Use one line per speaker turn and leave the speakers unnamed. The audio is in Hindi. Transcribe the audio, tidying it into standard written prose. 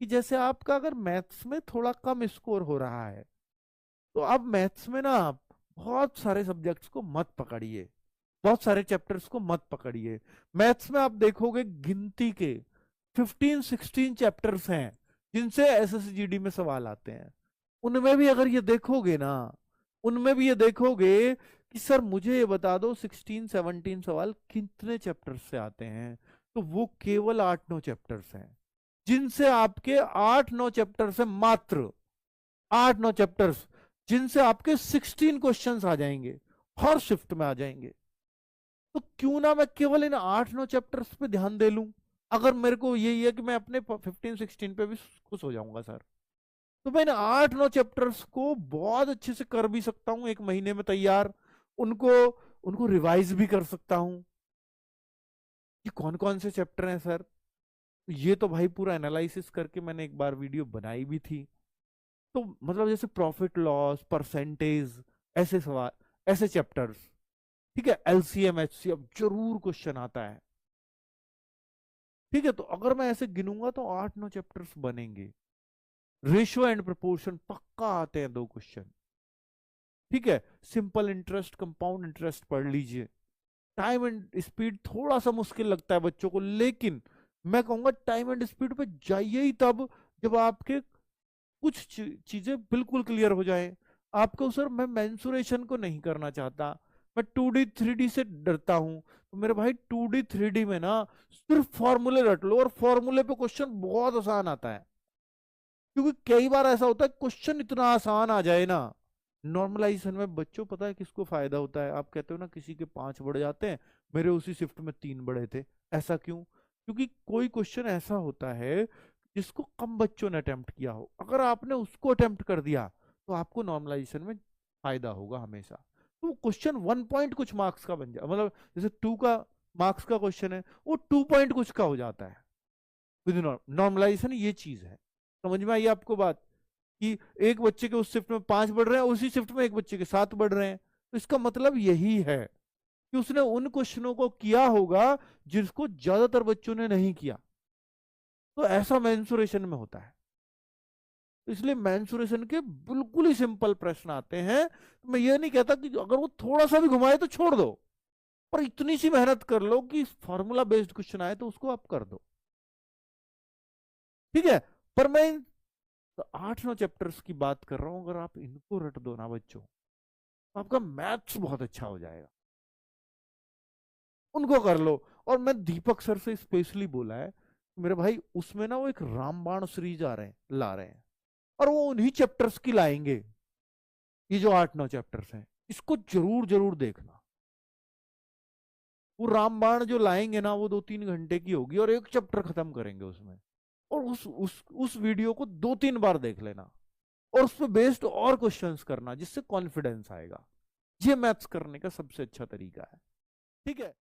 कि जैसे आपका अगर मैथ्स में थोड़ा कम स्कोर हो रहा है, तो अब मैथ्स में ना आप बहुत सारे सब्जेक्ट्स को मत पकड़िए, बहुत सारे चैप्टर्स को मत पकड़िए। मैथ्स में आप देखोगे गिनती के 15-16 चैप्टर्स हैं जिनसे एसएसजीडी में सवाल आते हैं। उनमें भी अगर ये देखोगे ना, उनमें भी ये देखोगे कि सर मुझे ये बता दो 16-17 सवाल कितने चैप्टर्स से आते हैं, तो वो केवल 8-9 चैप्टर्स हैं जिनसे आपके 8-9 चैप्टर से, मात्र 8-9 चैप्टर्स जिनसे आपके 16 क्वेश्चंस आ जाएंगे, हर शिफ्ट में आ जाएंगे। तो क्यों ना मैं केवल इन 8-9 चैप्टर्स पे ध्यान दे लूं। अगर मेरे को यही है कि मैं अपने 15-16 पे भी खुश हो जाऊंगा सर, तो मैं इन 8-9 चैप्टर्स को बहुत अच्छे से कर भी सकता हूँ एक महीने में तैयार। उनको उनको रिवाइज भी कर सकता हूँ कि कौन कौन से चैप्टर हैं सर। ये तो भाई पूरा एनालिसिस करके मैंने एक बार वीडियो बनाई भी थी। तो मतलब जैसे प्रॉफिट लॉस, परसेंटेज, ऐसे सवाल, ऐसे चैप्टर्स, ठीक है, एलसीएम एचसीएफ जरूर क्वेश्चन आता है। ठीक है, तो अगर मैं ऐसे गिनूंगा तो 8-9 चैप्टर्स बनेंगे। रेशियो एंड प्रोपोर्शन पक्का आते हैं 2 क्वेश्चन। ठीक है, सिंपल इंटरेस्ट, कंपाउंड इंटरेस्ट पढ़ लीजिए। टाइम एंड स्पीड थोड़ा सा मुश्किल लगता है बच्चों को, लेकिन मैं कहूंगा टाइम एंड स्पीड पे जाइए ही तब जब आपके कुछ चीजें बिल्कुल क्लियर हो जाए। आपको सर मैं मेंसुरेशन को नहीं करना चाहता, मैं 2D 3D से डरता हूं, तो मेरे भाई 2D 3D में ना सिर्फ फॉर्मूले रट लो, और फॉर्मूले पे क्वेश्चन बहुत आसान आता है। क्योंकि कई बार ऐसा होता है क्वेश्चन इतना आसान आ जाए ना, नॉर्मलाइजेशन में बच्चों पता है किसको फायदा होता है। आप कहते हो ना किसी के 5 बढ़ जाते हैं, मेरे उसी शिफ्ट में 3 बढ़े थे। ऐसा क्यों? क्योंकि कोई क्वेश्चन ऐसा होता है जिसको कम बच्चों ने अटेम्प्ट किया हो, अगर आपने उसको अटेम्प्ट कर दिया तो आपको नॉर्मलाइजेशन में फायदा होगा हमेशा। तो क्वेश्चन 1 पॉइंट कुछ मार्क्स का बन जाए, मतलब जैसे 2 का मार्क्स का क्वेश्चन है, वो 2 पॉइंट कुछ का हो जाता है विद नॉर्मलाइजेशन। ये चीज है, समझ में आई आपको बात? कि एक बच्चे के उस शिफ्ट में 5 बढ़ रहे हैं, उसी शिफ्ट में एक बच्चे के 7 बढ़ रहे हैं, तो इसका मतलब यही है कि उसने उन क्वेश्चनों को किया होगा जिसको ज्यादातर बच्चों ने नहीं किया। तो ऐसा मेंसुरेशन में होता है। तो इसलिए मेंसुरेशन के बिल्कुल ही सिंपल प्रश्न आते हैं। तो मैं ये नहीं कहता कि अगर वो थोड़ा सा भी घुमाए तो छोड़ दो, पर इतनी सी मेहनत कर लो कि फॉर्मूला बेस्ड क्वेश्चन आए तो उसको आप कर दो। ठीक है, पर मैं तो 8-9 चैप्टर्स की बात कर रहा हूं, अगर आप इनको रट दो ना बच्चों, तो आपका मैथ्स बहुत अच्छा हो जाएगा। उनको कर लो। और मैं दीपक सर से स्पेशली बोला है मेरे भाई, उसमें ना वो एक रामबाण सीरीज आ रहे हैं, ला रहे हैं, और वो उन्हीं चैप्टर्स की लाएंगे। ये जो 8-9 चैप्टर्स हैं, इसको जरूर जरूर देखना। वो रामबाण जो लाएंगे ना, वो 2-3 घंटे की होगी और एक चैप्टर खत्म करेंगे उसमें। और उस वीडियो को 2-3 बार देख लेना, और उस पर बेस्ड और क्वेश्चंस करना, जिससे कॉन्फिडेंस आएगा। ये मैथ्स करने का सबसे अच्छा तरीका है। ठीक है।